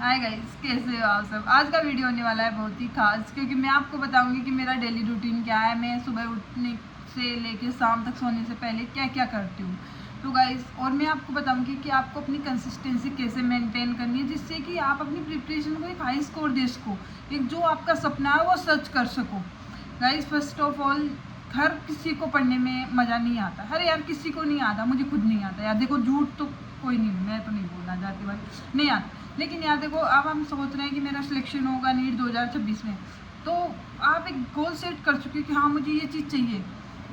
Hi guys, कैसे हो आप सब। आज का वीडियो होने वाला है बहुत ही खास, क्योंकि मैं आपको बताऊंगी कि मेरा डेली रूटीन क्या है। मैं सुबह उठने से लेके शाम तक सोने से पहले क्या क्या करती हूँ। तो गाइस, और मैं आपको बताऊंगी कि आपको अपनी कंसिस्टेंसी कैसे मेंटेन करनी है, जिससे कि आप अपनी प्रिपरेशन को एक हाई स्कोर दे सको, एक जो आपका सपना है वो सच कर सको। गाइस, फर्स्ट ऑफ ऑल, हर किसी को पढ़ने में मज़ा नहीं आता। हर यार किसी को नहीं आता, मुझे खुद नहीं आता यार। देखो, झूठ तो कोई नहीं, मैं तो नहीं बोलना चाहती भाई, नहीं आता। लेकिन यार देखो, अब हम सोच रहे हैं कि मेरा सिलेक्शन होगा नीट 2026 में, तो आप एक गोल सेट कर चुके कि हाँ मुझे ये चीज़ चाहिए।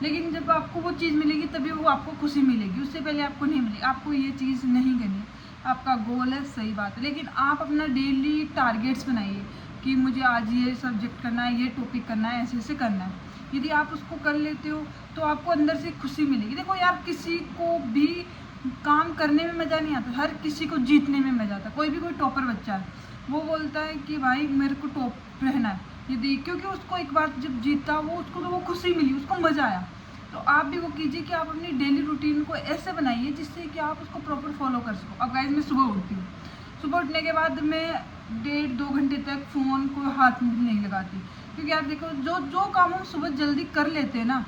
लेकिन जब आपको वो चीज़ मिलेगी तभी वो आपको खुशी मिलेगी, उससे पहले आपको नहीं मिलेगी। आपको ये चीज़ नहीं करनी, आपका गोल है, सही बात है, लेकिन आप अपना डेली टारगेट्स बनाइए कि मुझे आज ये सब्जेक्ट करना है, ये टॉपिक करना है, ऐसे ऐसे करना है। यदि आप उसको कर लेते हो तो आपको अंदर से खुशी मिलेगी। देखो यार, किसी को भी काम करने में मज़ा नहीं आता, हर किसी को जीतने में मज़ा आता। कोई भी कोई टॉपर बच्चा है, वो बोलता है कि भाई मेरे को टॉप रहना है, यदि क्योंकि उसको एक बार जब जीता वो, उसको तो वो खुशी मिली, उसको मज़ा आया। तो आप भी वो कीजिए कि आप अपनी डेली रूटीन को ऐसे बनाइए जिससे कि आप उसको प्रॉपर फॉलो कर सको। अब गाइस, मैं सुबह उठती हूँ, सुबह उठने के बाद मैं 1.5-2 घंटे तक फ़ोन को हाथ में नहीं लगाती, क्योंकि आप देखो, जो जो काम हम सुबह जल्दी कर लेते हैं ना,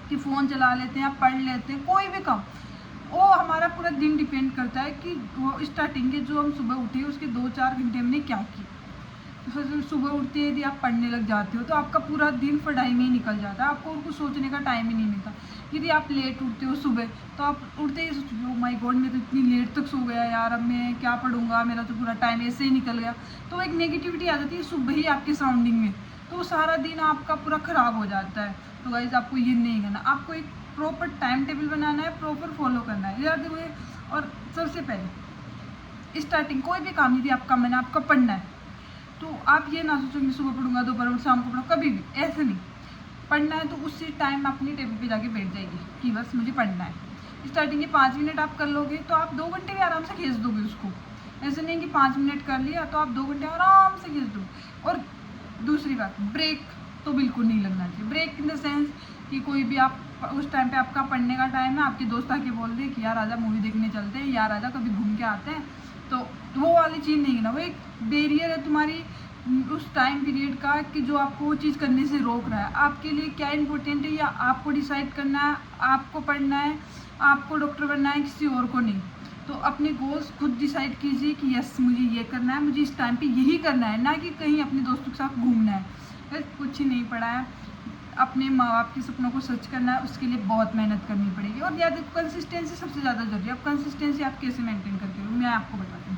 कि फ़ोन चला लेते हैं या पढ़ लेते हैं, कोई भी काम, वो हमारा पूरा दिन डिपेंड करता है कि वो स्टार्टिंग के जो हम सुबह उठे उसके 2-4 घंटे हमने क्या किया। फिर सुबह उठते ही यदि आप पढ़ने लग जाते हो तो आपका पूरा दिन पढ़ाई में ही निकल जाता है, आपको और कुछ सोचने का टाइम ही नहीं मिलता। यदि आप लेट उठते हो सुबह, तो आप उठते ही सोचते हो माय गॉड, मैं तो इतनी लेट तक सो गया यार, अब मैं क्या पढ़ूंगा, मेरा तो पूरा टाइम ऐसे ही निकल गया। तो एक नेगेटिविटी आ जाती है सुबह ही आपके सराउंडिंग में, तो सारा दिन आपका पूरा ख़राब हो जाता है। तो गाइस, आपको ये नहीं करना, आपको एक प्रॉपर टाइम टेबल बनाना है, प्रॉपर फॉलो करना है याद हुए। और सबसे पहले स्टार्टिंग कोई भी काम यदि आपका मन है, आपका पढ़ना है, तो आप ये ना सोचो कि सुबह पढ़ूंगा, दोपहर में, शाम को पढ़ूँ, कभी भी ऐसे नहीं। पढ़ना है तो उसी टाइम अपनी टेबल पे जाके बैठ जाएगी कि बस मुझे पढ़ना है। स्टार्टिंग के 5 मिनट आप कर लोगे तो आप 2 घंटे भी आराम से खींच दोगे उसको। ऐसे नहीं कि 5 मिनट कर लिया तो आप 2 घंटे आराम से खींच दो। और दूसरी बात, ब्रेक तो बिल्कुल नहीं लगना चाहिए। ब्रेक इन द सेंस कि कोई भी आप उस टाइम पे आपका पढ़ने का टाइम है, आपके दोस्त आके बोल दे कि यार आजा मूवी देखने चलते हैं, यार आजा कभी घूम के आते हैं, तो वो वाली चीज़ नहीं है ना। वो एक बैरियर है तुम्हारी उस टाइम पीरियड का, कि जो आपको वो चीज़ करने से रोक रहा है। आपके लिए क्या इंपॉर्टेंट है या आपको डिसाइड करना है, आपको पढ़ना है, आपको डॉक्टर बनना है, किसी और को नहीं। तो अपने गोल्स खुद डिसाइड कीजिए कि यस मुझे ये करना है, मुझे इस टाइम पे यही करना है, ना कि कहीं अपने दोस्तों के साथ घूमना है। बस कुछ ही नहीं पड़ा है, अपने माँ बाप के सपनों को सच करना है, उसके लिए बहुत मेहनत करनी पड़ेगी। और याद कंसिस्टेंसी सबसे ज़्यादा जरूरी है। अब कंसिस्टेंसी आप कैसे मेंटेन करते हो, मैं आपको बताती हूँ।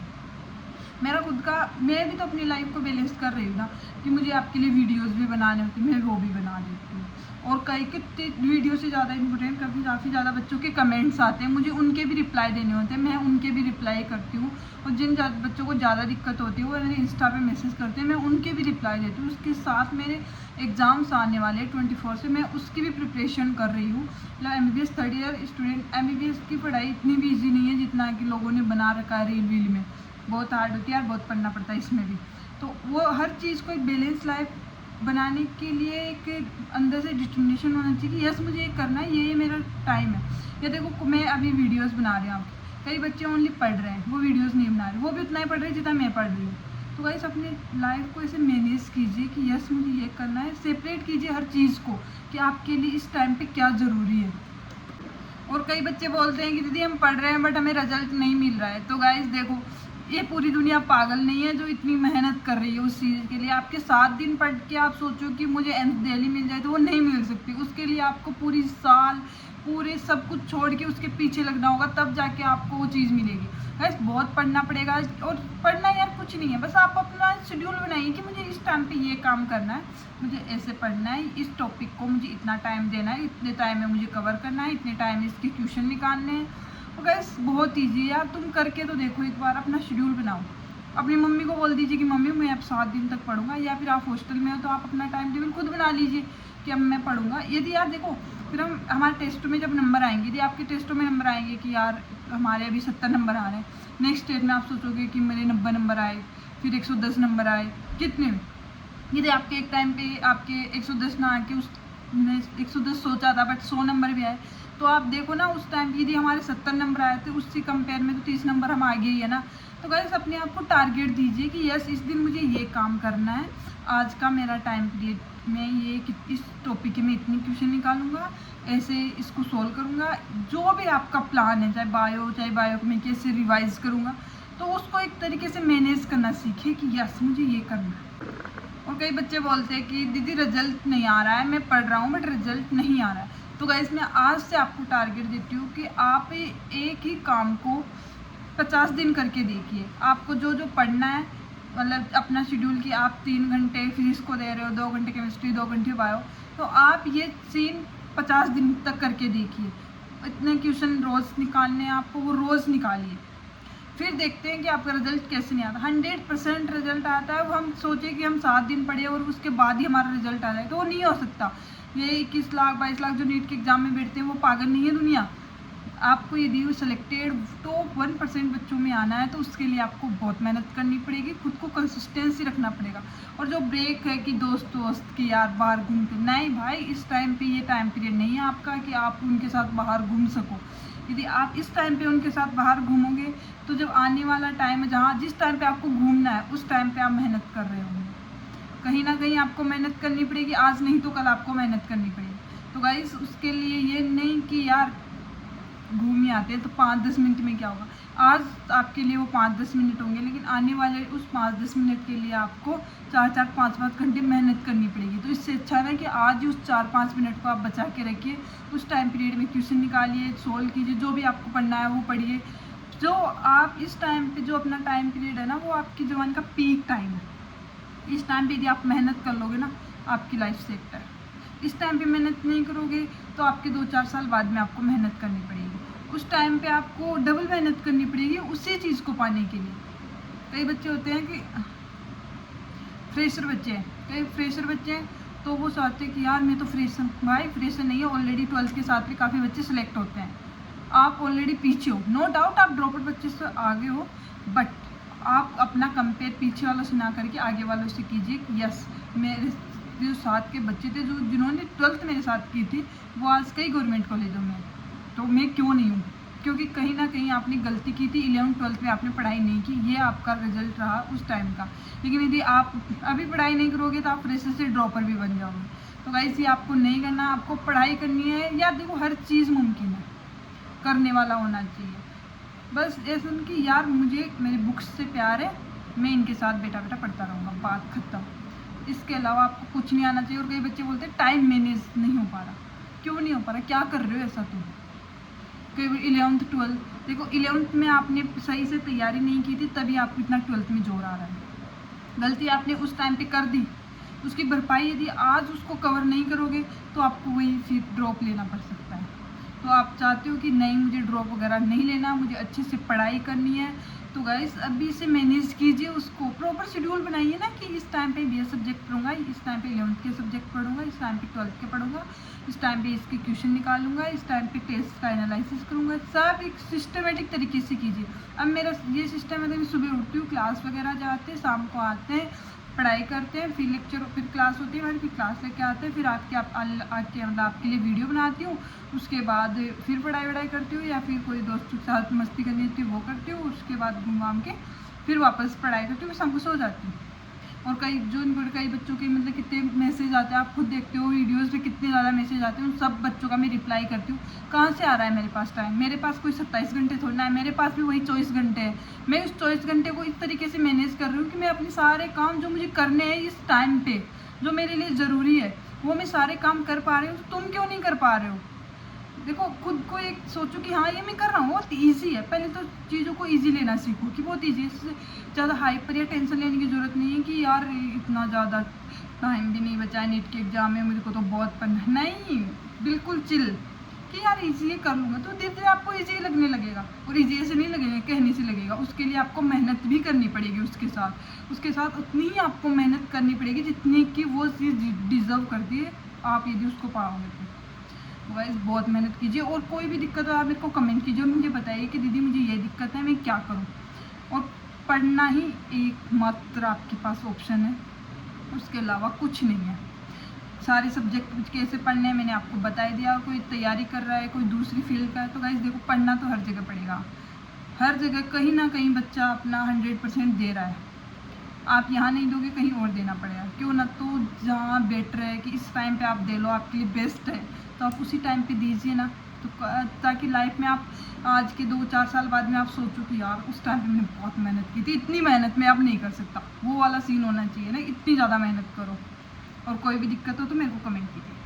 मेरा खुद का, मैं भी तो अपनी लाइफ को बैलेंस कर रही हूँ ना, कि मुझे आपके लिए वीडियोस भी बनाने होते हैं, मैं वो भी बना देती हूँ। और कई कितने वीडियो से ज़्यादा इंपॉर्टेंट, काफ़ी ज़्यादा बच्चों के कमेंट्स आते हैं, मुझे उनके भी रिप्लाई देने होते हैं, मैं उनके भी रिप्लाई करती हूँ। और जिन बच्चों को ज़्यादा दिक्कत होती है वो मेरे इंस्टा पे मैसेज करते हैं, मैं उनके भी रिप्लाई देती हूँ। उसके साथ मेरे एग्ज़ाम्स आने वाले हैं 24 से, मैं उसकी भी प्रिपरेशन कर रही हूँ। मतलब MBBS third year student, MBBS की पढ़ाई इतनी भी ईजी नहीं है जितना कि लोगों ने बना रखा है रील वील में। बहुत हार्ड होती है और बहुत पढ़ना पड़ता है इसमें भी। तो वो हर चीज़ को एक बैलेंस लाइफ बनाने के लिए एक अंदर से डिटर्मिनेशन होना चाहिए कि यस मुझे ये करना है, ये मेरा टाइम है। या देखो, मैं अभी वीडियोस बना रही हूँ, कई बच्चे ओनली पढ़ रहे हैं, वो वीडियोस नहीं बना रहे, वो भी उतना ही पढ़ रहे हैं जितना मैं पढ़ रही हूँ। तो गाइस, अपने लाइफ को ऐसे मैनेज कीजिए कि यस मुझे ये करना है, सेपरेट कीजिए हर चीज़ को कि आपके लिए इस टाइम पे क्या ज़रूरी है। और कई बच्चे बोलते हैं कि दीदी हम पढ़ रहे हैं बट हमें रिजल्ट नहीं मिल रहा है। तो गाइस देखो, ये पूरी दुनिया पागल नहीं है जो इतनी मेहनत कर रही है उस चीज़ के लिए। आपके 7 दिन पढ़ के आप सोचो कि मुझे एम्स दिल्ली मिल जाए, तो वो नहीं मिल सकती। उसके लिए आपको पूरी साल, पूरे सब कुछ छोड़ के उसके पीछे लगना होगा, तब जाके आपको वो चीज़ मिलेगी। बस बहुत पढ़ना पड़ेगा। और पढ़ना यार कुछ नहीं है, बस आप अपना शेड्यूल बनाइए कि मुझे इस टाइम पे ये काम करना है, मुझे ऐसे पढ़ना है, इस टॉपिक को मुझे इतना टाइम देना है, इतने टाइम में मुझे कवर करना है, इतने टाइम में इसके ट्यूशन निकालने हैं। तो गैस बहुत ईजी है यार, तुम करके तो देखो, एक बार अपना शेड्यूल बनाओ। अपनी मम्मी को बोल दीजिए कि मम्मी मैं अब 7 दिन तक पढ़ूंगा, या फिर आप हॉस्टल में हो तो आप अपना टाइम टेबल खुद बना लीजिए कि अब मैं पढ़ूंगा। यदि यार देखो, फिर हम हमारे टेस्टों में जब नंबर आएंगे, यदि आपके टेस्टों में नंबर आएंगे कि यार हमारे अभी 70 नंबर आ रहे हैं, नेक्स्ट स्टेज में आप सोचोगे कि मेरे 90 नंबर आए, फिर 110 नंबर आए, कितने में। यदि आपके एक टाइम पे आपके 110 ना आके उस 110 सोचा था बट 100 नंबर भी आए, तो आप देखो ना उस टाइम यदि हमारे 70 नंबर आए थे, उससे कंपेयर में तो 30 नंबर हम आगे ही है ना। तो गाइस अपने आप को टारगेट दीजिए कि यस इस दिन मुझे ये काम करना है, आज का मेरा टाइम पीरियड मैं ये इस टॉपिक में इतनी क्वेश्चन निकालूंगा, ऐसे इसको सोल्व करूंगा। जो भी आपका प्लान है, चाहे बायो में कैसे रिवाइज करूंगा, तो उसको एक तरीके से मैनेज करना सीखिए कि यस मुझे ये करना है। और कई बच्चे बोलते हैं कि दीदी रिजल्ट नहीं आ रहा है, मैं पढ़ रहा हूँ बट रिजल्ट नहीं आ रहा है। तो गाइस मैं आज से आपको टारगेट देती हूँ कि आप एक ही काम को 50 दिन करके देखिए। आपको जो जो पढ़ना है, मतलब अपना शेड्यूल कि आप 3 घंटे फिजिक्स को दे रहे हो, 2 घंटे केमिस्ट्री, 2 घंटे बायो, तो आप ये सीन 50 दिन तक करके देखिए। इतने क्वेश्चन रोज़ निकालने हैं आपको, वो रोज़ निकालिए, फिर देखते हैं कि आपका रिजल्ट कैसे नहीं आता। 100% रिजल्ट आता है। वो हम सोचे कि हम 7 दिन पढ़े और उसके बाद ही हमारा रिजल्ट आ जाए, तो वो नहीं हो सकता। ये 21 लाख 22 लाख जो नीट के एग्जाम में बैठते हैं वो पागल नहीं है दुनिया। आपको यदि सिलेक्टेड टॉप 1% बच्चों में आना है तो उसके लिए आपको बहुत मेहनत करनी पड़ेगी, खुद को कंसिस्टेंसी रखना पड़ेगा। और जो ब्रेक है कि दोस्त की यार बाहर घूमते, नहीं भाई, इस टाइम पे ये टाइम पीरियड नहीं है आपका कि आप उनके साथ बाहर घूम सको। यदि आप इस टाइम पे उनके साथ बाहर घूमोगे तो जब आने वाला टाइम है जहाँ जिस टाइम पे आपको घूमना है उस टाइम पे आप मेहनत कर रहे होंगे। कहीं ना कहीं आपको मेहनत करनी पड़ेगी, आज नहीं तो कल आपको मेहनत करनी पड़ेगी। तो गाइस उसके लिए ये नहीं कि यार घूम ही आते हैं तो 5-10 मिनट में क्या होगा। आज आपके लिए वो 5-10 मिनट होंगे, लेकिन आने वाले उस 5-10 मिनट के लिए आपको 4-4 5-5 घंटे मेहनत करनी पड़ेगी। तो इससे अच्छा है कि आज ही उस 4-5 मिनट को आप बचा के रखिए, उस टाइम पीरियड में क्वेश्चन निकालिए, सोल्व कीजिए, जो भी आपको पढ़ना है वो पढ़िए। जो आप इस टाइम पे जो अपना टाइम पीरियड है ना, वो आपकी जवान का पीक टाइम है। इस टाइम पे यदि आप मेहनत कर लोगे ना, आपकी लाइफ सेट है। इस टाइम पे मेहनत नहीं करोगे तो आपके 2-4 साल बाद में आपको मेहनत करनी पड़ेगी। उस टाइम पे आपको डबल मेहनत करनी पड़ेगी उसी चीज़ को पाने के लिए। कई बच्चे होते हैं कि फ्रेशर बच्चे हैं, कई फ्रेशर बच्चे हैं तो वो चाहते हैं कि यार मैं तो फ्रेशर, भाई फ्रेशर नहीं है, ऑलरेडी 12th के साथ भी काफ़ी बच्चे सिलेक्ट होते हैं। आप ऑलरेडी पीछे हो, नो डाउट आप ड्रॉप आउट बच्चे से आगे हो, बट आप अपना कंपेयर पीछे वालों से ना करके आगे वालों से कीजिए कि यस मेरे जो साथ के बच्चे थे जिन्होंने 12th मेरे साथ की थी वो आज कई गवर्नमेंट कॉलेजों में, तो मैं क्यों नहीं हूँ? क्योंकि कहीं ना कहीं आपने गलती की थी, 11th-12th में आपने पढ़ाई नहीं की, ये आपका रिजल्ट रहा उस टाइम का। लेकिन यदि आप अभी पढ़ाई नहीं करोगे तो आप फ्रेशर से ड्रॉपर भी बन जाओगे। तो गाइस ये आपको नहीं करना, आपको पढ़ाई करनी है। यार देखो हर चीज़ मुमकिन है, करने वाला होना चाहिए। बस ये सुन कि यार मुझे मेरी बुक्स से प्यार है, मैं इनके साथ बेटा पढ़ता रहूँगा, बात ख़त्म। इसके अलावा आपको कुछ नहीं आना चाहिए। और कई बच्चे बोलते हैं टाइम मैनेज नहीं हो पा रहा। क्यों नहीं हो पा रहा? क्या कर रहे हो ऐसा तुम? कई 11th-12th देखो, 11th में आपने सही से तैयारी नहीं की थी, तभी आपको इतना 12th में जोर आ रहा है। गलती आपने उस टाइम पे कर दी, उसकी भरपाई यदि आज उसको कवर नहीं करोगे तो आपको वही फिर ड्रॉप लेना पड़ सकता है। तो आप चाहते हो कि नहीं मुझे ड्रॉप वगैरह नहीं लेना, मुझे अच्छे से पढ़ाई करनी है, तो गाइस अभी से मैनेज कीजिए, उसको प्रॉपर शेड्यूल बनाइए ना कि इस टाइम पे ये सब्जेक्ट पढ़ूंगा, इस टाइम पे 11th के सब्जेक्ट पढ़ूंगा, इस टाइम पे 12th के पढ़ूंगा, इस टाइम पे इसके क्वेश्चन निकालूंगा, इस टाइम पे टेस्ट का एनालिसिस करूंगा। सब एक सिस्टमेटिक तरीके से कीजिए। अब मेरा ये सिस्टम है कि सुबह उठती हूँ, क्लास वगैरह जाते हैं, शाम को आते हैं, पढ़ाई करते हैं, फिर लेक्चर, फिर क्लास होती है हमारी, फिर क्लास लेके आते हैं, फिर आके मतलब आपके लिए वीडियो बनाती हूँ, उसके बाद फिर पढ़ाई करती हूँ, या फिर कोई दोस्त के साथ मस्ती करनी होती है वो करती हूँ, उसके बाद घूम घाम के फिर वापस पढ़ाई करती हूँ, शाम को सो जाती हूँ। और कई बच्चों के मतलब कितने मैसेज आते हैं, आप खुद देखते हो वीडियोज़ पे कितने ज़्यादा मैसेज आते हैं, उन सब बच्चों का मैं रिप्लाई करती हूँ। कहाँ से आ रहा है मेरे पास टाइम? मेरे पास कोई 27 घंटे थोड़ा है, मेरे पास भी वही 24 घंटे है। मैं उस 24 घंटे को इस तरीके से मैनेज कर रही हूँ कि मैं अपने सारे काम जो मुझे करने हैं इस टाइम पे, जो मेरे लिए ज़रूरी है, वो मैं सारे काम कर पा रही हूँ। तुम क्यों नहीं कर पा रहे हो? देखो खुद को एक सोचो कि हाँ ये मैं कर रहा हूँ, बहुत ईजी है। पहले तो चीज़ों को ईजी लेना सीखो कि बहुत ईजी है, इससे ज़्यादा हाइपर या टेंशन लेने की ज़रूरत नहीं है कि यार इतना ज़्यादा टाइम भी नहीं बचा है नीट के एग्ज़ाम में, मुझे को तो बहुत पढ़ना है। नहीं, बिल्कुल चिल कि यार ईजी ये कर लूँगा, तो धीरे धीरे आपको ईजी लगने लगेगा। और ईजी ऐसे नहीं लगेगा, कहने से लगेगा। उसके लिए आपको मेहनत भी करनी पड़ेगी, उसके साथ उतनी ही आपको मेहनत करनी पड़ेगी जितनी कि वो चीज़ डिज़र्व करती है, आप यदि उसको पाओगे तो। गाइस बहुत मेहनत कीजिए, और कोई भी दिक्कत हो आप मेरे को कमेंट कीजिए और मुझे बताइए कि दीदी मुझे ये दिक्कत है, मैं क्या करूँ। और पढ़ना ही एकमात्र आपके पास ऑप्शन है, उसके अलावा कुछ नहीं है। सारे सब्जेक्ट कैसे पढ़ने हैं मैंने आपको बता दिया। कोई तैयारी कर रहा है, कोई दूसरी फील्ड का है, तो गाइस देखो पढ़ना तो हर जगह पड़ेगा। हर जगह कहीं ना कहीं बच्चा अपना 100% दे रहा है, आप यहाँ नहीं दोगे कहीं और देना पड़ेगा। क्यों ना, तो जहाँ बेटर है कि इस टाइम पे आप दे लो, आपके लिए बेस्ट है, तो आप उसी टाइम पे दीजिए ना। तो ताकि लाइफ में आप आज के 2-4 साल बाद में आप सोचो कि यार उस टाइम पे मैंने बहुत मेहनत की थी, इतनी मेहनत मैं अब नहीं कर सकता। वो वाला सीन होना चाहिए ना, इतनी ज़्यादा मेहनत करो। और कोई भी दिक्कत हो तो मेरे को कमेंट कीजिए।